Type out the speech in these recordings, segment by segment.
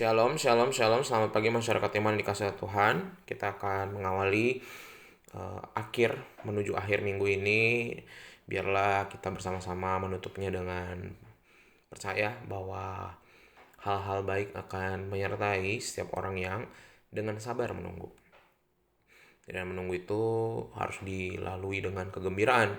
Shalom, shalom, shalom. Selamat pagi masyarakat iman dikasih Tuhan. Kita akan mengawali menuju akhir minggu ini. Biarlah kita bersama-sama menutupnya dengan percaya bahwa hal-hal baik akan menyertai setiap orang yang dengan sabar menunggu. Dan menunggu itu harus dilalui dengan kegembiraan.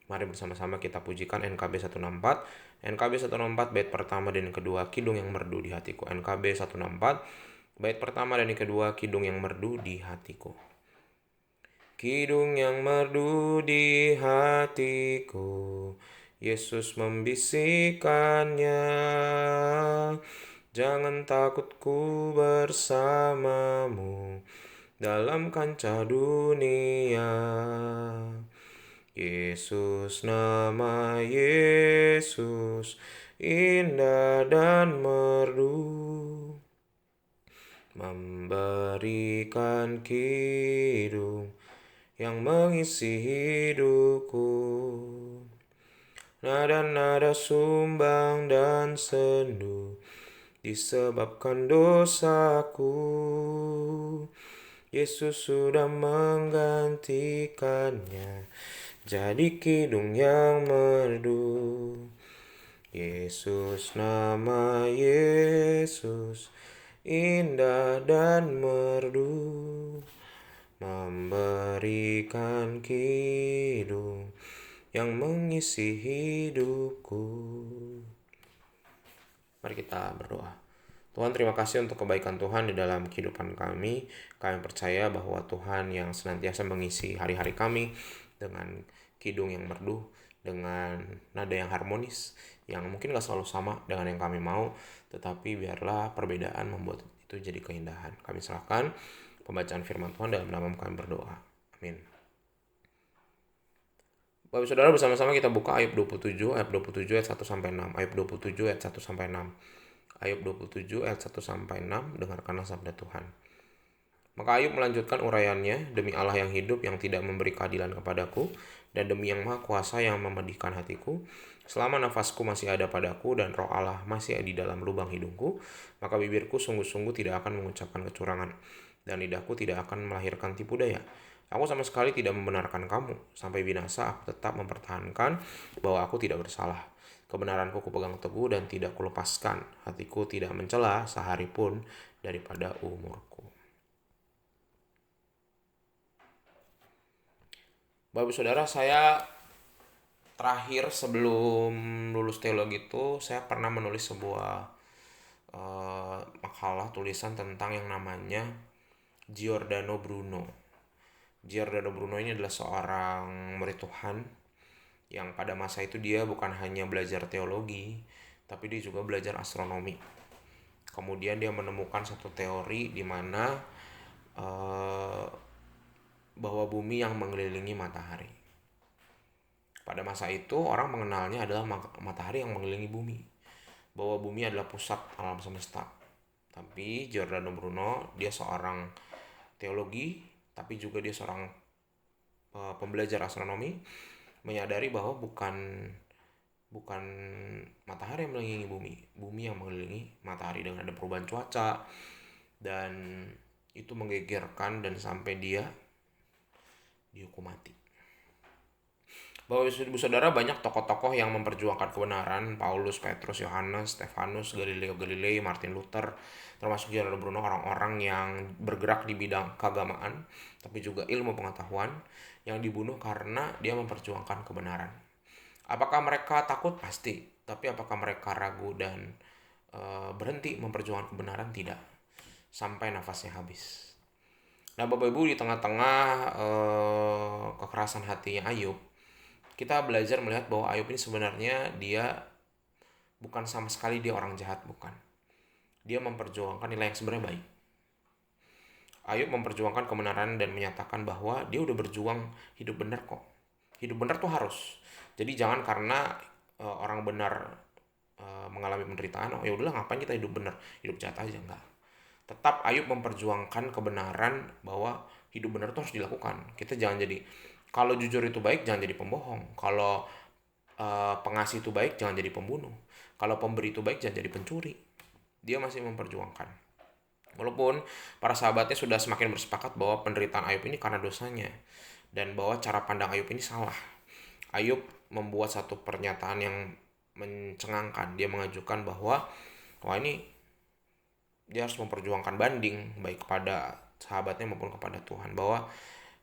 Mari bersama-sama kita pujikan NKB 164. NKB 164 bait pertama dan kedua, kidung yang merdu di hatiku. NKB 164 bait pertama dan kedua, kidung yang merdu di hatiku. Kidung yang merdu di hatiku, Yesus membisikkannya. Jangan takut, ku bersamamu dalam kancah dunia. Yesus, nama Yesus, indah dan merdu, memberikan kidung yang mengisi hidupku. Nada-nada sumbang dan sendu disebabkan dosaku. Yesus sudah menggantikannya jadi kidung yang merdu. Yesus, nama Yesus, indah dan merdu, memberikan kidung yang mengisi hidupku. Mari kita berdoa. Tuhan, terima kasih untuk kebaikan Tuhan di dalam kehidupan kami. Kami percaya bahwa Tuhan yang senantiasa mengisi hari-hari kami dengan kidung yang merdu, dengan nada yang harmonis, yang mungkin gak selalu sama dengan yang kami mau, tetapi biarlah perbedaan membuat itu jadi keindahan. Kami serahkan pembacaan firman Tuhan dalam nama kami berdoa. Amin. Bapak Saudara, bersama-sama kita buka Ayub 27 ayat 1-6. Ayub 27 ayat 1-6. Ayub 27 ayat 1-6, dengarkanlah sabda Tuhan. Maka Ayub melanjutkan uraiannya, demi Allah yang hidup yang tidak memberi keadilan kepadaku, dan demi yang maha kuasa yang memedihkan hatiku, selama nafasku masih ada padaku dan roh Allah masih ada di dalam lubang hidungku, maka bibirku sungguh-sungguh tidak akan mengucapkan kecurangan, dan lidahku tidak akan melahirkan tipu daya. Aku sama sekali tidak membenarkan kamu, sampai binasa aku tetap mempertahankan bahwa aku tidak bersalah. Kebenaranku kupegang teguh dan tidak kulepaskan. Hatiku tidak mencela sehari pun daripada umurku. Bapak Saudara, saya terakhir sebelum lulus teologi itu, saya pernah menulis sebuah makalah tulisan tentang yang namanya Giordano Bruno. Giordano Bruno ini adalah seorang murid Tuhan yang pada masa itu dia bukan hanya belajar teologi, tapi dia juga belajar astronomi. Kemudian dia menemukan satu teori di mana bahwa bumi yang mengelilingi matahari. Pada masa itu orang mengenalnya adalah matahari yang mengelilingi bumi, bahwa bumi adalah pusat alam semesta. Tapi Giordano Bruno, dia seorang teologi, tapi juga dia seorang pembelajar astronomi, menyadari bahwa bukan matahari yang mengelilingi bumi yang mengelilingi matahari, dengan ada perubahan cuaca, dan itu menggegerkan dan sampai dia dihukum mati. Bapak Ibu Saudara, banyak tokoh-tokoh yang memperjuangkan kebenaran: Paulus, Petrus, Yohanes, Stefanus, Galileo Galilei, Martin Luther, termasuk Giordano Bruno, orang-orang yang bergerak di bidang keagamaan tapi juga ilmu pengetahuan, yang dibunuh karena dia memperjuangkan kebenaran. Apakah mereka takut? Pasti. Tapi apakah mereka ragu dan berhenti memperjuangkan kebenaran? Tidak. Sampai nafasnya habis. Nah, Bapak Ibu, di tengah-tengah kekerasan hatinya Ayub, kita belajar melihat bahwa Ayub ini sebenarnya dia bukan sama sekali dia orang jahat, bukan. Dia memperjuangkan nilai yang sebenarnya baik. Ayub memperjuangkan kebenaran dan menyatakan bahwa dia udah berjuang hidup benar kok. Hidup benar tuh harus. Jadi jangan karena orang benar mengalami penderitaan, oh ya udahlah ngapain kita hidup benar, hidup jahat aja, enggak. Tetap Ayub memperjuangkan kebenaran bahwa hidup benar tuh harus dilakukan. Kita jangan jadi, kalau jujur itu baik, jangan jadi pembohong. Kalau pengasih itu baik, jangan jadi pembunuh. Kalau pemberi itu baik, jangan jadi pencuri. Dia masih memperjuangkan. Walaupun para sahabatnya sudah semakin bersepakat bahwa penderitaan Ayub ini karena dosanya, dan bahwa cara pandang Ayub ini salah. Ayub membuat satu pernyataan yang mencengangkan. Dia mengajukan bahwa wah ini dia harus memperjuangkan banding baik kepada sahabatnya maupun kepada Tuhan, bahwa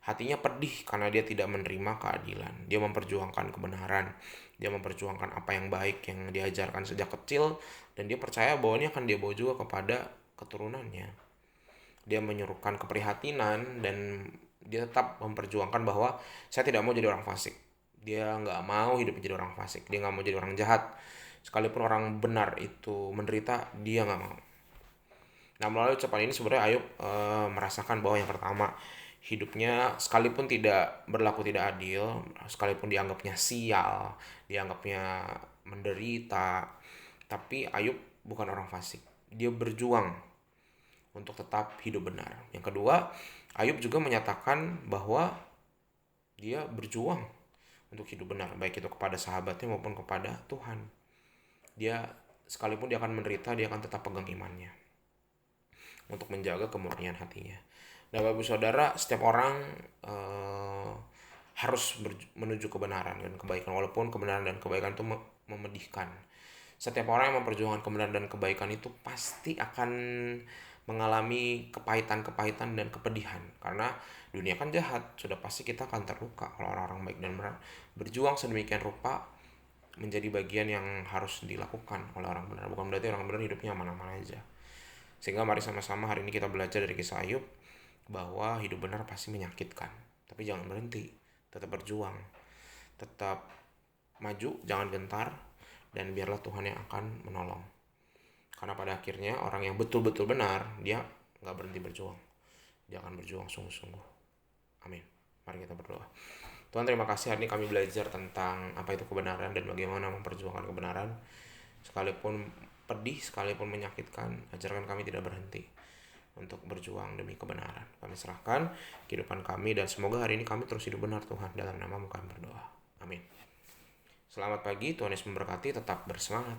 hatinya pedih karena dia tidak menerima keadilan. Dia memperjuangkan kebenaran, dia memperjuangkan apa yang baik yang diajarkan sejak kecil, dan dia percaya bahwa ini akan dia bawa juga kepada keturunannya. Dia menyerukan keprihatinan, dan dia tetap memperjuangkan bahwa saya tidak mau jadi orang fasik. Dia nggak mau hidup menjadi orang fasik, dia nggak mau jadi orang jahat. Sekalipun orang benar itu menderita, dia nggak mau. Nah, melalui ucapan ini sebenarnya Ayub merasakan bahwa yang pertama, hidupnya sekalipun tidak berlaku tidak adil, sekalipun dianggapnya sial, dianggapnya menderita, tapi Ayub bukan orang fasik. Dia berjuang untuk tetap hidup benar. Yang kedua, Ayub juga menyatakan bahwa dia berjuang untuk hidup benar, baik itu kepada sahabatnya maupun kepada Tuhan. Dia sekalipun dia akan menderita, dia akan tetap pegang imannya untuk menjaga kemurnian hatinya. Dan Bapak Saudara, setiap orang harus menuju kebenaran dan kebaikan, walaupun kebenaran dan kebaikan itu memedihkan. Setiap orang yang memperjuangkan kebenaran dan kebaikan itu pasti akan mengalami kepahitan-kepahitan dan kepedihan, karena dunia kan jahat. Sudah pasti kita akan terluka kalau orang-orang baik dan benar berjuang sedemikian rupa menjadi bagian yang harus dilakukan oleh orang benar. Bukan berarti orang benar hidupnya aman-aman aja. Sehingga mari sama-sama hari ini kita belajar dari kisah Ayub bahwa hidup benar pasti menyakitkan, tapi jangan berhenti, tetap berjuang, tetap maju, jangan gentar, dan biarlah Tuhan yang akan menolong. Karena pada akhirnya orang yang betul-betul benar, dia nggak berhenti berjuang, dia akan berjuang sungguh-sungguh. Amin. Mari kita berdoa. Tuhan, terima kasih hari ini kami belajar tentang apa itu kebenaran dan bagaimana memperjuangkan kebenaran. Sekalipun pedih, sekalipun menyakitkan, ajarkan kami tidak berhenti untuk berjuang demi kebenaran. Kami serahkan kehidupan kami, dan semoga hari ini kami terus hidup benar Tuhan. Dalam nama-Mu kami berdoa. Amin. Selamat pagi, Tuhan Yesus memberkati, tetap bersemangat.